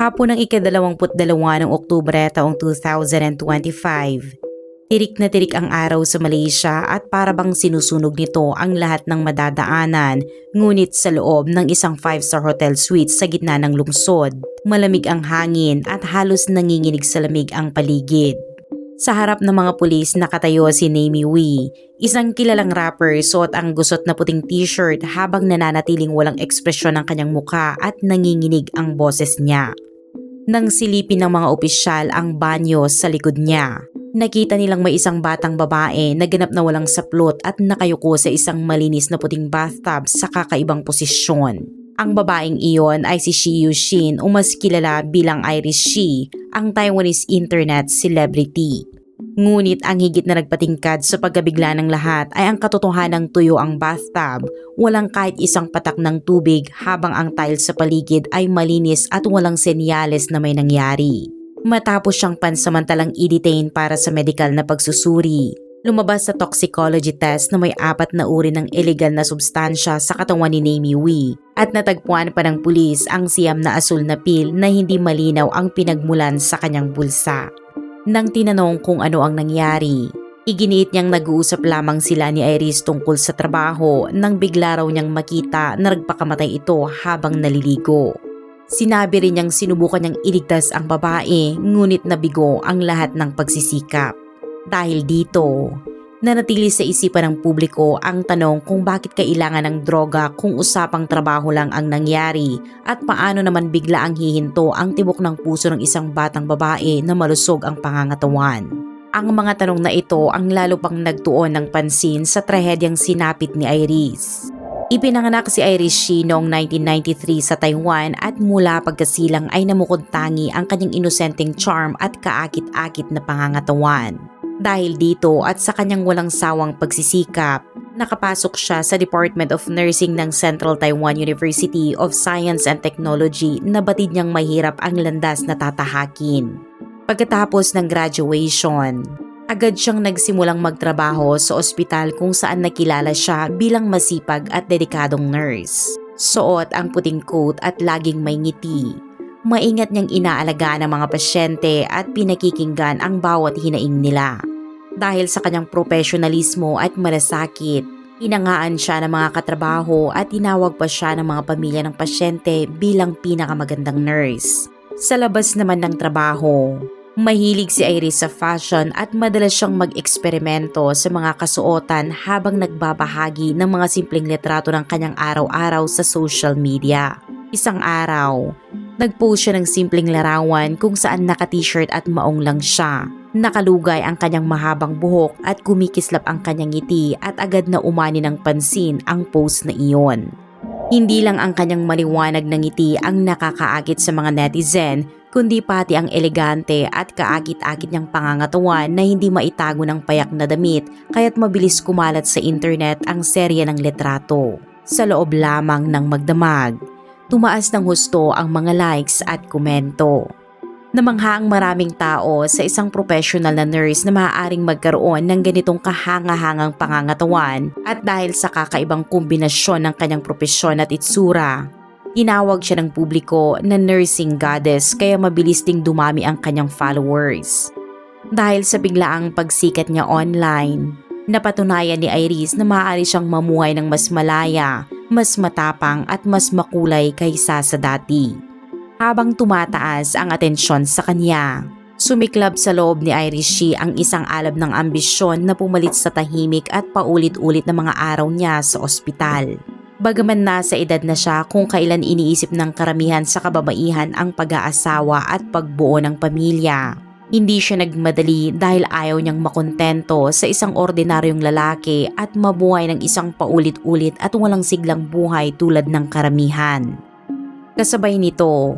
Hapon ng ika-22 ng Oktubre taong 2025. Tirik na tirik ang araw sa Malaysia at parabang sinusunog nito ang lahat ng madadaanan, ngunit sa loob ng isang 5-star hotel suite sa gitna ng lungsod. Malamig ang hangin at halos nanginginig sa lamig ang paligid. Sa harap ng mga pulis nakatayo si Namie Wee, isang kilalang rapper, suot ang gusot na puting t-shirt habang nananatiling walang ekspresyon ang kanyang mukha at nanginginig ang boses niya. Nang silipin ng mga opisyal ang banyo sa likod niya, nakita nilang may isang batang babae na ganap na walang saplot at nakayuko sa isang malinis na puting bathtub sa kakaibang posisyon. Ang babaeng iyon ay si Shi Yushin o mas kilala bilang Iris Shi, ang Taiwanese internet celebrity. Ngunit ang higit na nagpatingkad sa pagkabigla ng lahat ay ang katotohanang tuyo ang bathtub, walang kahit isang patak ng tubig habang ang tiles sa paligid ay malinis at walang senyales na may nangyari. Matapos siyang pansamantalang i-detain para sa medical na pagsusuri, lumabas sa toxicology test na may 4 na uri ng illegal na substansya sa katawan ni Namie Wee at natagpuan pa ng pulis ang siyam na asul na pill na hindi malinaw ang pinagmulan sa kanyang bulsa. Nang tinanong kung ano ang nangyari, iginiit niyang nag-uusap lamang sila ni Iris tungkol sa trabaho nang bigla raw niyang makita na nagpakamatay ito habang naliligo. Sinabi rin niyang sinubukan niyang iligtas ang babae, ngunit nabigo ang lahat ng pagsisikap. Dahil dito, nanatili sa isipan ng publiko ang tanong kung bakit kailangan ng droga kung usapang trabaho lang ang nangyari at paano naman bigla ang hihinto ang tibok ng puso ng isang batang babae na malusog ang pangangatawan. Ang mga tanong na ito ang lalo pang nagtuon ng pansin sa trahedyang sinapit ni Iris. Ipinanganak si Iris Shi noong 1993 sa Taiwan at mula pagkasilang ay namukod-tangi ang kanyang inosenteng charm at kaakit-akit na pangangatawan. Dahil dito at sa kanyang walang sawang pagsisikap, nakapasok siya sa Department of Nursing ng Central Taiwan University of Science and Technology na batid niyang mahirap ang landas na tatahakin. Pagkatapos ng graduation, agad siyang nagsimulang magtrabaho sa ospital kung saan nakilala siya bilang masipag at dedikadong nurse. Suot ang puting coat at laging may ngiti. Maingat niyang inaalagaan ang mga pasyente at pinakikinggan ang bawat hinaing nila. Dahil sa kanyang profesionalismo at malasakit, inangaan siya ng mga katrabaho at tinawag pa siya ng mga pamilya ng pasyente bilang pinakamagandang nurse. Sa labas naman ng trabaho, mahilig si Iris sa fashion at madalas siyang mag-eksperimento sa mga kasuotan habang nagbabahagi ng mga simpleng litrato ng kanyang araw-araw sa social media. Isang araw, nag-post siya ng simpleng larawan kung saan naka-t-shirt at maong lang siya. Nakalugay ang kanyang mahabang buhok at kumikislap ang kanyang ngiti at agad na umani ng pansin ang post na iyon. Hindi lang ang kanyang maliwanag na ngiti ang nakakaakit sa mga netizen, kundi pati ang elegante at kaakit-akit niyang pangangatawan na hindi maitago ng payak na damit kaya't mabilis kumalat sa internet ang serya ng litrato. Sa loob lamang ng magdamag, tumaas ng husto ang mga likes at komento. Namangha ang maraming tao sa isang professional na nurse na maaaring magkaroon ng ganitong kahanga-hangang pangangatawan at dahil sa kakaibang kombinasyon ng kanyang propesyon at itsura, tinawag siya ng publiko na nursing goddess kaya mabilis ding dumami ang kanyang followers. Dahil sa biglaang pagsikat niya online, napatunayan ni Iris na maaari siyang mamuhay ng mas malaya, mas matapang at mas makulay kaysa sa dati. Habang tumataas ang atensyon sa kanya, sumiklab sa loob ni Iris Shi ang isang alab ng ambisyon na pumalit sa tahimik at paulit-ulit na mga araw niya sa ospital. Bagaman nasa edad na siya kung kailan iniisip ng karamihan sa kababaihan ang pag-aasawa at pagbuo ng pamilya, hindi siya nagmadali dahil ayaw niyang makontento sa isang ordinaryong lalaki at mabuhay ng isang paulit-ulit at walang siglang buhay tulad ng karamihan. Kasabay nito,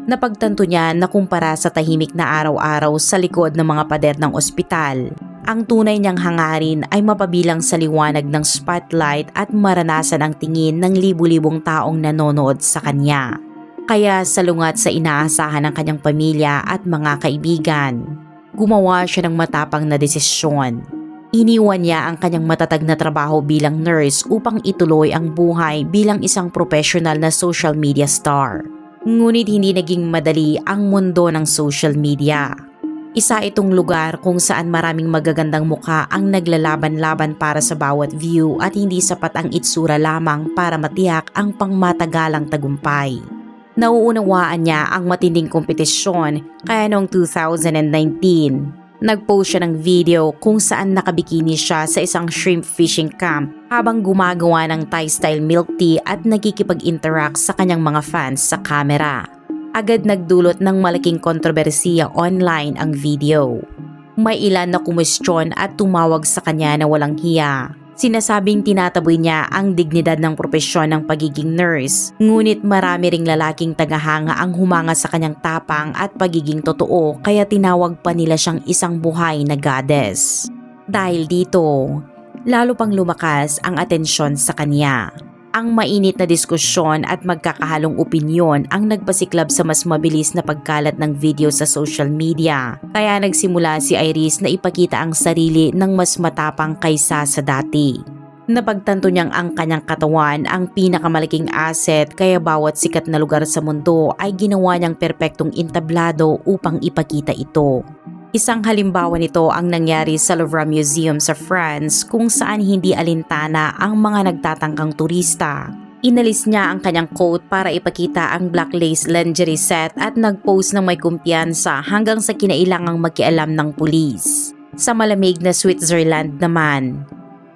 napagtanto niya na kumpara sa tahimik na araw-araw sa likod ng mga pader ng ospital, ang tunay niyang hangarin ay mapabilang sa liwanag ng spotlight at maranasan ang tingin ng libu-libong taong nanonood sa kanya. Kaya salungat sa inaasahan ng kanyang pamilya at mga kaibigan, gumawa siya ng matapang na desisyon. Iniwan niya ang kanyang matatag na trabaho bilang nurse upang ituloy ang buhay bilang isang professional na social media star. Ngunit hindi naging madali ang mundo ng social media. Isa itong lugar kung saan maraming magagandang mukha ang naglalaban-laban para sa bawat view at hindi sapat ang itsura lamang para matiyak ang pangmatagalang tagumpay. Nauunawaan niya ang matinding kompetisyon kaya noong 2019, nag-post siya ng video kung saan nakabikini siya sa isang shrimp fishing camp habang gumagawa ng Thai-style milk tea at nagkikipag-interact sa kanyang mga fans sa camera. Agad nagdulot ng malaking kontrobersiya online ang video. May ilan na kumwestiyon at tumawag sa kanya na walang hiya. Sinasabing tinataboy niya ang dignidad ng propesyon ng pagiging nurse, ngunit marami ring lalaking tagahanga ang humanga sa kanyang tapang at pagiging totoo kaya tinawag pa nila siyang isang buhay na goddess. Dahil dito, lalo pang lumakas ang atensyon sa kanya. Ang mainit na diskusyon at magkakahalong opinyon ang nagpasiklab sa mas mabilis na pagkalat ng video sa social media. Kaya nagsimula si Iris na ipakita ang sarili ng mas matapang kaysa sa dati. Napagtanto niyang ang kanyang katawan ang pinakamalaking asset kaya bawat sikat na lugar sa mundo ay ginawa niyang perpektong entablado upang ipakita ito. Isang halimbawa nito ang nangyari sa Louvre Museum sa France kung saan hindi alintana ang mga nagtatangkang turista. Inalis niya ang kanyang coat para ipakita ang black lace lingerie set at nag-post ng may kumpiyansa hanggang sa kinailangang magkialam ng pulis. Sa malamig na Switzerland naman,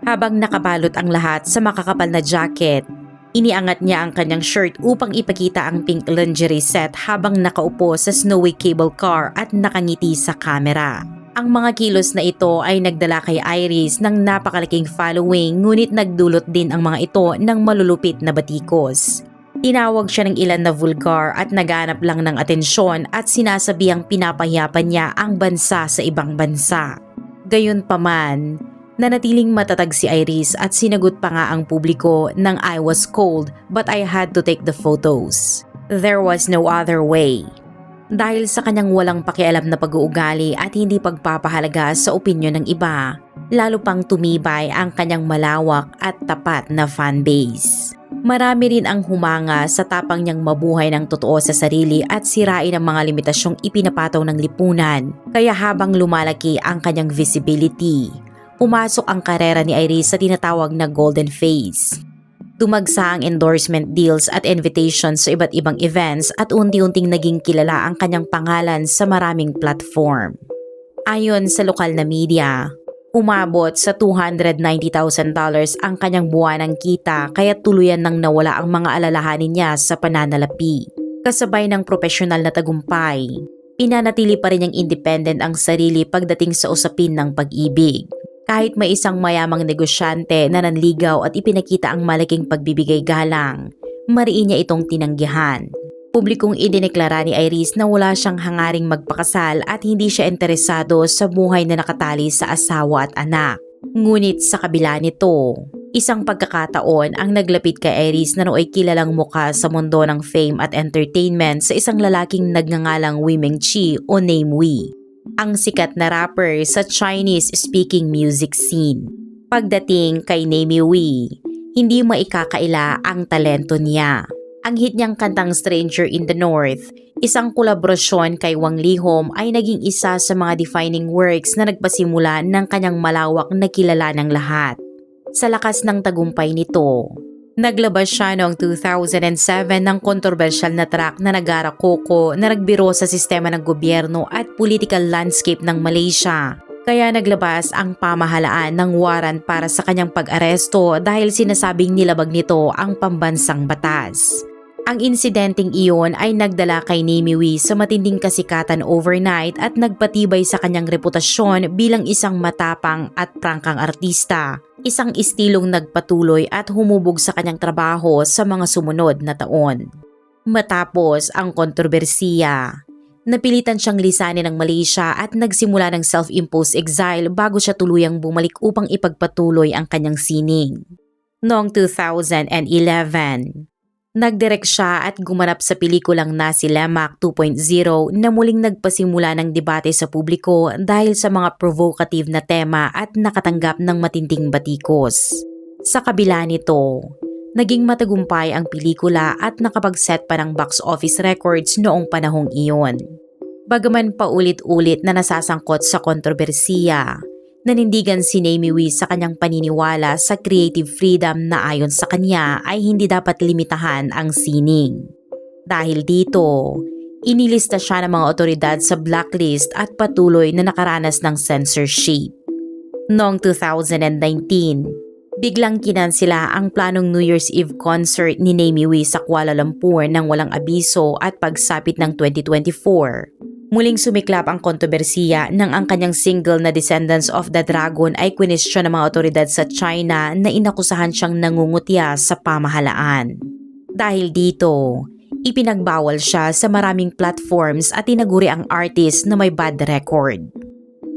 habang nakabalot ang lahat sa makakapal na jacket, iniangat niya ang kanyang shirt upang ipakita ang pink lingerie set habang nakaupo sa snowy cable car at nakangiti sa camera. Ang mga kilos na ito ay nagdala kay Iris ng napakalaking following ngunit nagdulot din ang mga ito ng malulupit na batikos. Tinawag siya ng ilan na vulgar at naghanap lang ng atensyon at sinasabihang pinapahiyapan niya ang bansa sa ibang bansa. Gayunpaman, nanatiling matatag si Iris at sinagot pa nga ang publiko ng I was cold but I had to take the photos. There was no other way. Dahil sa kanyang walang pakialam na pag-uugali at hindi pagpapahalaga sa opinyon ng iba, lalo pang tumibay ang kanyang malawak at tapat na fanbase. Marami rin ang humanga sa tapang niyang mabuhay ng totoo sa sarili at sirain ang mga limitasyong ipinapataw ng lipunan. Kaya habang lumalaki ang kanyang visibility, pumasok ang karera ni Iris sa tinatawag na golden phase. Tumagsa ang endorsement deals at invitations sa iba't ibang events at unti-unting naging kilala ang kanyang pangalan sa maraming platform. Ayon sa lokal na media, umabot sa $290,000 ang kanyang buwanang kita kaya tuluyan nang nawala ang mga alalahanin niya sa pananalapi. Kasabay ng profesional na tagumpay, pinanatili pa rin niyang independent ang sarili pagdating sa usapin ng pag-ibig. Kahit may isang mayamang negosyante na nanligaw at ipinakita ang malaking pagbibigay galang, mariin niya itong tinanggihan. Publikong idineklara ni Iris na wala siyang hangaring magpakasal at hindi siya interesado sa buhay na nakatali sa asawa at anak. Ngunit sa kabila nito, isang pagkakataon ang naglapit kay Iris na nooy kilalang mukha sa mundo ng fame at entertainment sa isang lalaking nagngangalang Wei Mingchi o Name Wei, ang sikat na rapper sa Chinese-speaking music scene. Pagdating kay Name Wei, hindi maikakaila ang talento niya. Ang hit niyang kantang Stranger in the North, isang kolaborasyon kay Wang Lihom ay naging isa sa mga defining works na nagpasimula ng kanyang malawak na kilala ng lahat. Sa lakas ng tagumpay nito, naglabas siya noong 2007 ng kontrobersyal na track na Nagara Koko na nagbiro sa sistema ng gobyerno at political landscape ng Malaysia. Kaya naglabas ang pamahalaan ng warrant para sa kanyang pag-aresto dahil sinasabing nilabag nito ang pambansang batas. Ang insidenteng iyon ay nagdala kay Name Wei sa matinding kasikatan overnight at nagpatibay sa kanyang reputasyon bilang isang matapang at prangkang artista, isang istilong nagpatuloy at humubog sa kanyang trabaho sa mga sumunod na taon. Matapos ang kontrobersiya, napilitan siyang lisanin ng Malaysia at nagsimula ng self-imposed exile bago siya tuluyang bumalik upang ipagpatuloy ang kanyang sining. Noong 2011, nagdirek siya at gumanap sa pelikulang Nasi Lemak 2.0 na muling nagpasimula ng debate sa publiko dahil sa mga provocative na tema at nakatanggap ng matinding batikos. Sa kabila nito, Naging matagumpay ang pelikula at nakapag-set pa ng box office records noong panahong iyon. Bagaman paulit-ulit na nasasangkot sa kontrobersiya, nanindigan si Namie Wee sa kanyang paniniwala sa creative freedom na ayon sa kanya ay hindi dapat limitahan ang sining. Dahil dito, inilista siya ng mga otoridad sa blacklist at patuloy na nakaranas ng censorship. Noong 2019, biglang kinansela ang planong New Year's Eve concert ni Namie Wee sa Kuala Lumpur nang walang abiso at pagsapit ng 2024. Muling sumiklap ang kontrobersiya nang ang kanyang single na Descendants of the Dragon ay kwinestyon ng mga otoridad sa China na inakusahan siyang nangungutya sa pamahalaan. Dahil dito, ipinagbawal siya sa maraming platforms at tinaguri ang artist na may bad record.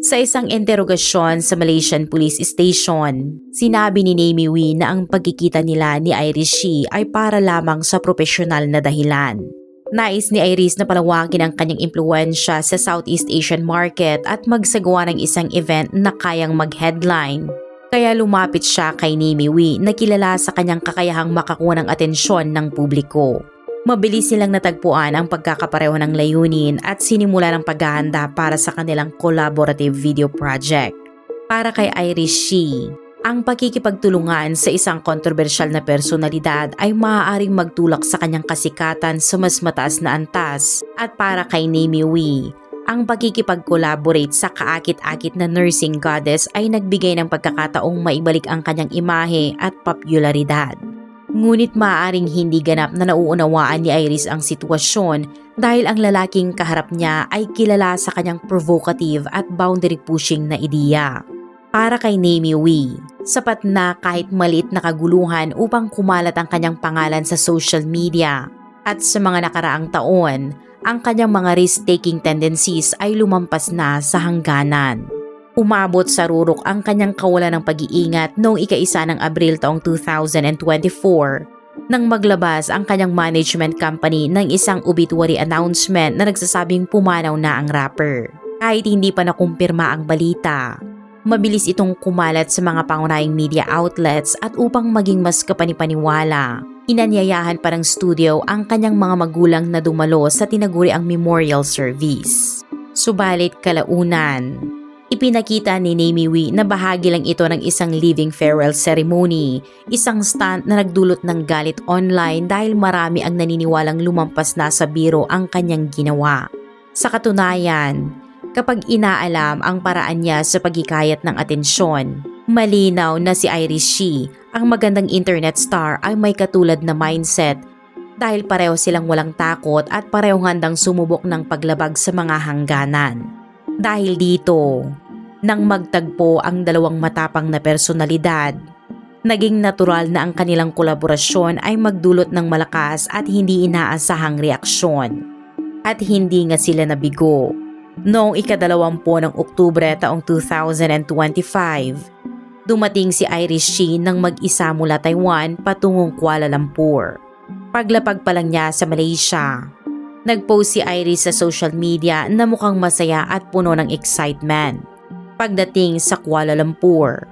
Sa isang interogasyon sa Malaysian Police Station, sinabi ni Namie Wee na ang pagkikita nila ni Iris Shi ay para lamang sa propesyonal na dahilan. Nais ni Iris na palawakin ang kanyang impluwensya sa Southeast Asian market at magsagawa ng isang event na kayang mag-headline. Kaya lumapit siya kay Namie Wee na kilala sa kanyang kakayahang makakuha ng atensyon ng publiko. Mabilis silang natagpuan ang pagkakapareho ng layunin at sinimula ng paghahanda para sa kanilang collaborative video project. Para kay Iris Shi, ang pakikipagtulungan sa isang kontrobersyal na personalidad ay maaaring magtulak sa kanyang kasikatan sa mas mataas na antas, at para kay Namie Wee, ang pakikipag-collaborate sa kaakit-akit na nursing goddess ay nagbigay ng pagkakataong maibalik ang kanyang imahe at popularidad. Ngunit maaaring hindi ganap na nauunawaan ni Iris ang sitwasyon dahil ang lalaking kaharap niya ay kilala sa kanyang provocative at boundary-pushing na ideya. Para kay Namie Wee, sapat na kahit maliit na kaguluhan upang kumalat ang kanyang pangalan sa social media, at sa mga nakaraang taon, ang kanyang mga risk-taking tendencies ay lumampas na sa hangganan. Umabot sa rurok ang kanyang kawalan ng pag-iingat noong ika-1 ng Abril taong 2024 nang maglabas ang kanyang management company ng isang obituary announcement na nagsasabing pumanaw na ang rapper. Kahit hindi pa nakumpirma ang balita, mabilis itong kumalat sa mga pangunahing media outlets at upang maging mas kapanipaniwala, inanyayahan pa ng studio ang kanyang mga magulang na dumalo sa tinaguri ang memorial service. Subalit kalaunan, ipinakita ni Namie Wee na bahagi lang ito ng isang living farewell ceremony, isang stunt na nagdulot ng galit online dahil marami ang naniniwalang lumampas na sa biro ang kanyang ginawa. Sa katunayan, kapag inaalam ang paraan niya sa paghikayat ng atensyon, malinaw na si Iris Shi, ang magandang internet star, ay may katulad na mindset dahil pareho silang walang takot at pareho handang sumubok ng paglabag sa mga hangganan. Dahil dito, nang magtagpo ang dalawang matapang na personalidad, naging natural na ang kanilang kolaborasyon ay magdulot ng malakas at hindi inaasahang reaksyon. At hindi nga sila nabigo. Noong ika-20 ng Oktubre taong 2025, dumating si Iris Shi nang mag-isa mula Taiwan patungong Kuala Lumpur. Paglapag pa lang niya sa Malaysia, nag-post si Iris sa social media na mukhang masaya at puno ng excitement. Pagdating sa Kuala Lumpur,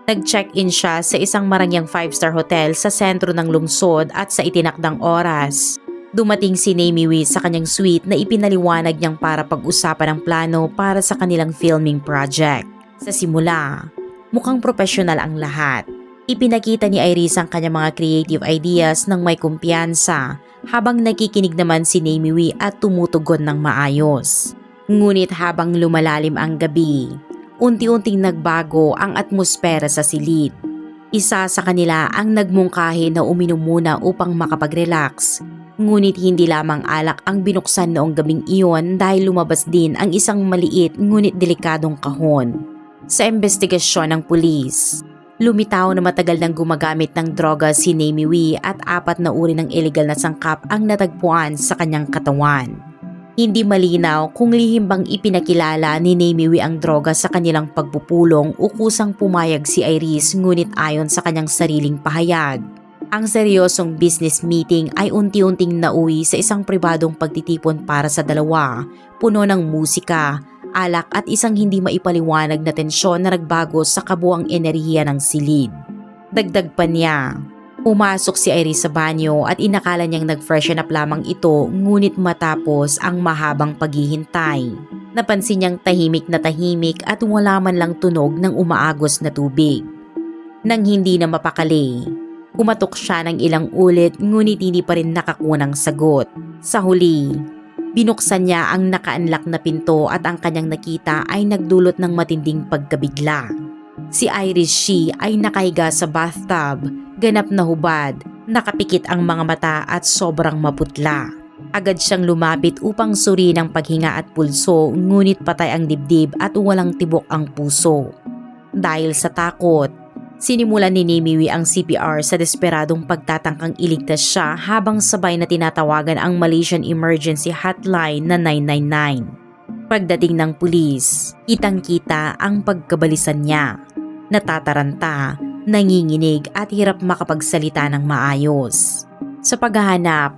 nag-check-in siya sa isang marangyang 5-star hotel sa sentro ng lungsod at sa itinakdang oras, dumating si Namie Wee sa kanyang suite na ipinaliwanag niyang para pag-usapan ang plano para sa kanilang filming project. Sa simula, mukhang profesional ang lahat. Ipinakita ni Iris ang kanyang mga creative ideas ng may kumpiyansa, habang nakikinig naman si Namie Wee at tumutugon ng maayos. Ngunit habang lumalalim ang gabi, unti-unting nagbago ang atmosfera sa silid. Isa sa kanila ang nagmungkahi na uminom muna upang makapag-relax. Ngunit hindi lamang alak ang binuksan noong gabing iyon dahil lumabas din ang isang maliit ngunit delikadong kahon. Sa investigasyon ng pulis, lumitaw na matagal nang gumagamit ng droga si Namie Wee at 4 na uri ng illegal na sangkap ang natagpuan sa kanyang katawan. Hindi malinaw kung lihim bang ipinakilala ni Namie Wee ang droga sa kanilang pagpupulong o kusang pumayag si Iris, ngunit ayon sa kanyang sariling pahayag, ang seryosong business meeting ay unti-unting nauwi sa isang pribadong pagtitipon para sa dalawa, puno ng musika, alak at isang hindi maipaliwanag na tensyon na nagbago sa kabuuang enerhiya ng silid. Dagdag pa niya, Pumasok si Iris sa banyo at inakala niyang nag-freshen up lamang ito, ngunit matapos ang mahabang paghihintay, napansin niyang tahimik at wala man lang tunog ng umaagos na tubig. Nang hindi na mapakali, kumatok siya ng ilang ulit ngunit hindi pa rin nakakuha ng sagot. Sa huli, binuksan niya ang nakaanlak na pinto at ang kanyang nakita ay nagdulot ng matinding pagkabigla. Si Iris Shih ay nakahiga sa bathtub, ganap na hubad, nakapikit ang mga mata at sobrang maputla. Agad siyang lumapit upang suriin ang paghinga at pulso, ngunit patay ang dibdib at walang tibok ang puso. Dahil sa takot, sinimulan ni Nemi Wee ang CPR sa desperadong pagtatangkang iligtas siya habang sabay na tinatawagan ang Malaysian Emergency Hotline na 999. Pagdating ng pulis, kitang-kita ang pagkabalisan niya. Natataranta, nanginginig at hirap makapagsalita ng maayos. Sa paghahanap,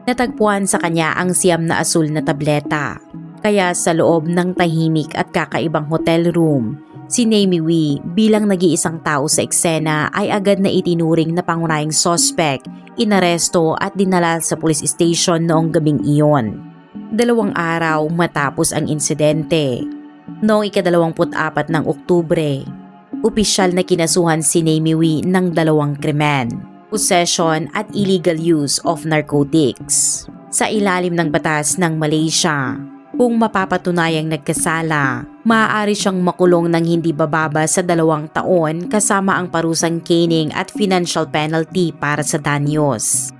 natagpuan sa kanya ang siyam na asul na tableta. Kaya sa loob ng tahimik at kakaibang hotel room, si Nemi Wee bilang nag-iisang tao sa eksena ay agad na itinuring na pangunahing suspect, inaresto at dinala sa police station noong gabing iyon. 2 araw matapos ang insidente, noong ika-24 ng Oktubre, opisyal na kinasuhan si Nemi Wee ng 2 krimen, possession at illegal use of narcotics. Sa ilalim ng batas ng Malaysia, kung mapapatunayang nagkasala, maaari siyang makulong ng hindi bababa sa 2 taon kasama ang parusang caning at financial penalty para sa danyos.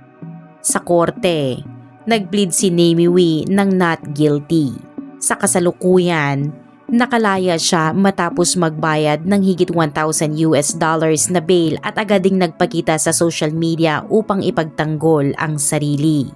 Sa korte, nag-plead si Nemi Wee ng not guilty. Sa kasalukuyan, nakalaya siya matapos magbayad ng higit $1,000 na bail at agad ding nagpakita sa social media upang ipagtanggol ang sarili.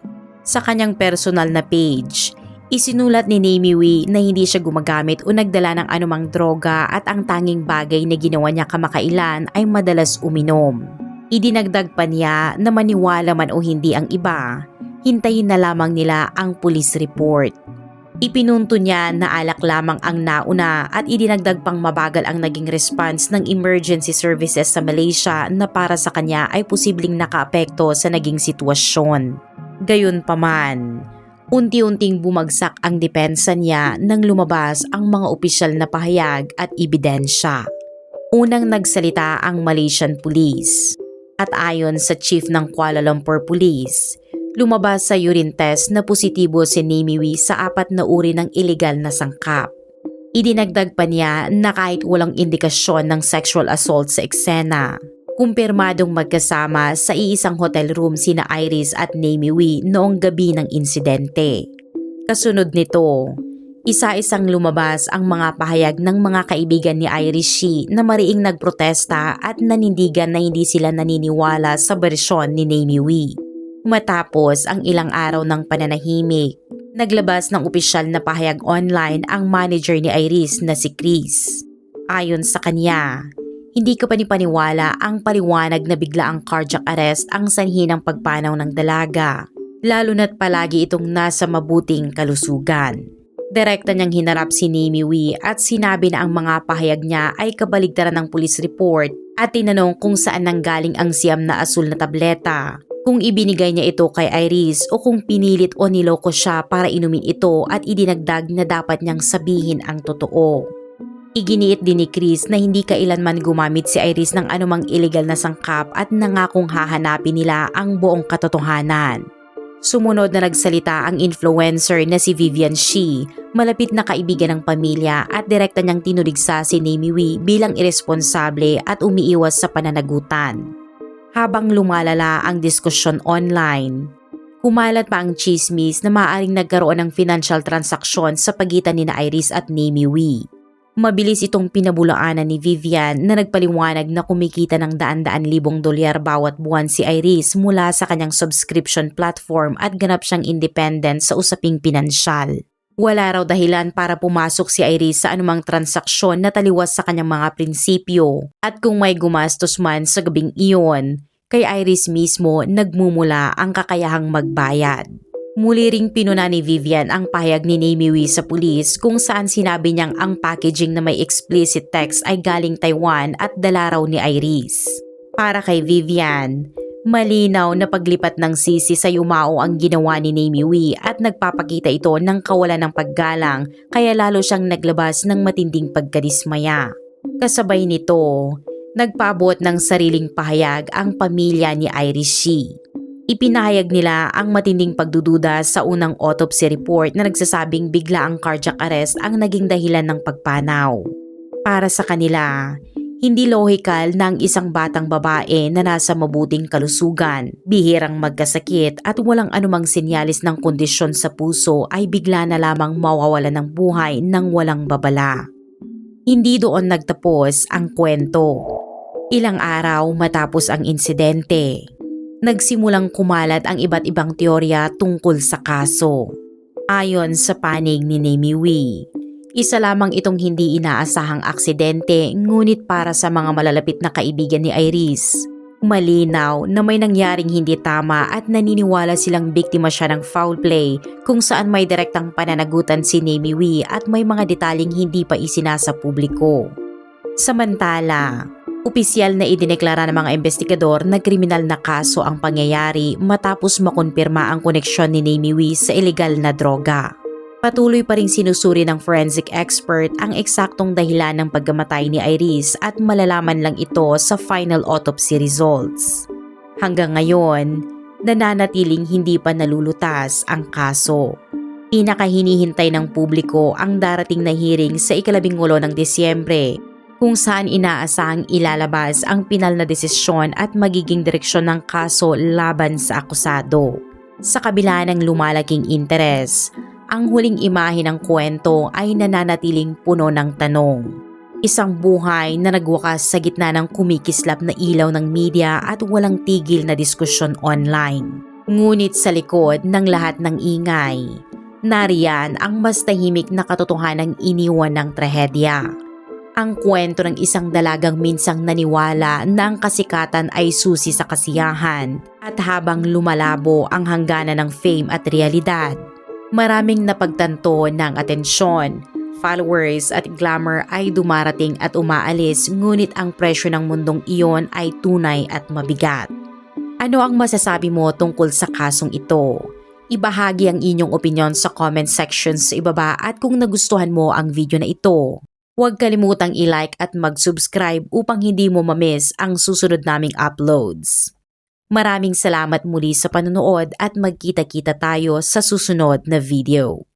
Sa kanyang personal na page, isinulat ni Nemi Wee na hindi siya gumagamit o nagdala ng anumang droga at ang tanging bagay na ginawa niya kamakailan ay madalas uminom. Idinagdag pa niya na maniwala man o hindi ang iba, hintayin na lamang nila ang police report. Ipinunto niya na alak lamang ang nauna at idinagdag pang mabagal ang naging response ng emergency services sa Malaysia na para sa kanya ay posibleng nakaapekto sa naging sitwasyon. Gayunpaman, unti-unting bumagsak ang depensa niya nang lumabas ang mga opisyal na pahayag at ebidensya. Unang nagsalita ang Malaysian Police at ayon sa chief ng Kuala Lumpur Police, lumabas sa urine test na positibo si Nemi Wee sa 4 na uri ng illegal na sangkap. Idinagdag pa niya na kahit walang indikasyon ng sexual assault sa eksena, kumpirmadong magkasama sa iisang hotel room sina Iris at Nemi Wee noong gabi ng insidente. Kasunod nito, isa-isang lumabas ang mga pahayag ng mga kaibigan ni Iris Shih na mariing nagprotesta at nanindigan na hindi sila naniniwala sa bersyon ni Nemi Wee. Matapos ang ilang araw ng pananahimik, naglabas ng opisyal na pahayag online ang manager ni Iris na si Chris. Ayon sa kanya, hindi ka panipaniwala ang paliwanag na bigla ang cardiac arrest ang sanhi ng pagpanaw ng dalaga, lalo na't palagi itong nasa mabuting kalusugan. Direkta niyang hinarap si Nemi Wee at sinabi na ang mga pahayag niya ay kabaligtaran ng police report at tinanong kung saan nanggaling ang siyam na asul na tableta, kung ibinigay niya ito kay Iris o kung pinilit o niloko siya para inumin ito at idinagdag na dapat niyang sabihin ang totoo. Iginiit din ni Chris na hindi kailanman gumamit si Iris ng anumang illegal na sangkap at nangakong hahanapin nila ang buong katotohanan. Sumunod na nagsalita ang influencer na si Vivian Shih, malapit na kaibigan ng pamilya at direkta niyang tinuligsa si Nemi Wee bilang iresponsable at umiiwas sa pananagutan. Habang lumalala ang diskusyon online, kumalat pa ang chismis na maaaring nagkaroon ng financial transaksyon sa pagitan ni Iris at Nemi Wee. Mabilis itong pinabulaanan ni Vivian na nagpaliwanag na kumikita ng daan-daan libong dolyar bawat buwan si Iris mula sa kanyang subscription platform at ganap siyang independent sa usaping pinansyal. Wala raw dahilan para pumasok si Iris sa anumang transaksyon na taliwas sa kanyang mga prinsipyo at kung may gumastos man sa gabing iyon, kay Iris mismo nagmumula ang kakayahang magbayad. Muli ring pinuna ni Vivian ang pahayag ni Nemi Wee sa pulis kung saan sinabi niyang ang packaging na may explicit text ay galing Taiwan at dala raw ni Iris. Para kay Vivian, Malinaw na paglipat ng sisi sa yumao ang ginawa ni Namie Wee at nagpapakita ito ng kawalan ng paggalang kaya lalo siyang naglabas ng matinding pagkadismaya. Kasabay nito, nagpaabot ng sariling pahayag ang pamilya ni Irish Shih. Ipinahayag nila ang matinding pagdududa sa unang autopsy report na nagsasabing bigla ang cardiac arrest ang naging dahilan ng pagpanaw. Para sa kanila, hindi lohikal na ang isang batang babae na nasa mabuting kalusugan, bihirang magkasakit at walang anumang senyalis ng kondisyon sa puso ay bigla na lamang mawawala ng buhay nang walang babala. Hindi doon nagtapos ang kwento. Ilang araw matapos ang insidente, nagsimulang kumalat ang iba't ibang teorya tungkol sa kaso. Ayon sa panig ni Namie Wee, isa lamang itong hindi inaasahang aksidente ngunit para sa mga malalapit na kaibigan ni Iris, malinaw na may nangyaring hindi tama at naniniwala silang biktima siya ng foul play kung saan may direktang pananagutan si Namie Wee at may mga detaling hindi pa isinasa publiko. Samantala, opisyal na idineklara ng mga investigador na kriminal na kaso ang pangyayari matapos makonfirma ang koneksyon ni Namie Wee sa ilegal na droga. Patuloy pa ring sinusuri ng forensic expert ang eksaktong dahilan ng pagkamatay ni Iris at malalaman lang ito sa final autopsy results. Hanggang ngayon, nananatiling hindi pa nalulutas ang kaso. Pinakahinihintay ng publiko ang darating na hearing sa 18 ng Disyembre kung saan inaasahang ilalabas ang pinal na desisyon at magiging direksyon ng kaso laban sa akusado. Sa kabila ng lumalaking interes, ang huling imahe ng kwento ay nananatiling puno ng tanong. Isang buhay na nagwakas sa gitna ng kumikislap na ilaw ng media at walang tigil na diskusyon online. Ngunit sa likod ng lahat ng ingay, nariyan ang mas tahimik na katotohanang iniwan ng trahedya. Ang kwento ng isang dalagang minsang naniwala na ang kasikatan ay susi sa kasiyahan at habang lumalabo ang hangganan ng fame at realidad, maraming napagtanto ng atensyon, followers at glamour ay dumarating at umaalis ngunit ang presyo ng mundong iyon ay tunay at mabigat. Ano ang masasabi mo tungkol sa kasong ito? Ibahagi ang inyong opinyon sa comment section sa ibaba at kung nagustuhan mo ang video na ito, huwag kalimutang i-like at mag-subscribe upang hindi mo ma-miss ang susunod naming uploads. Maraming salamat muli sa panonood at magkita-kita tayo sa susunod na video.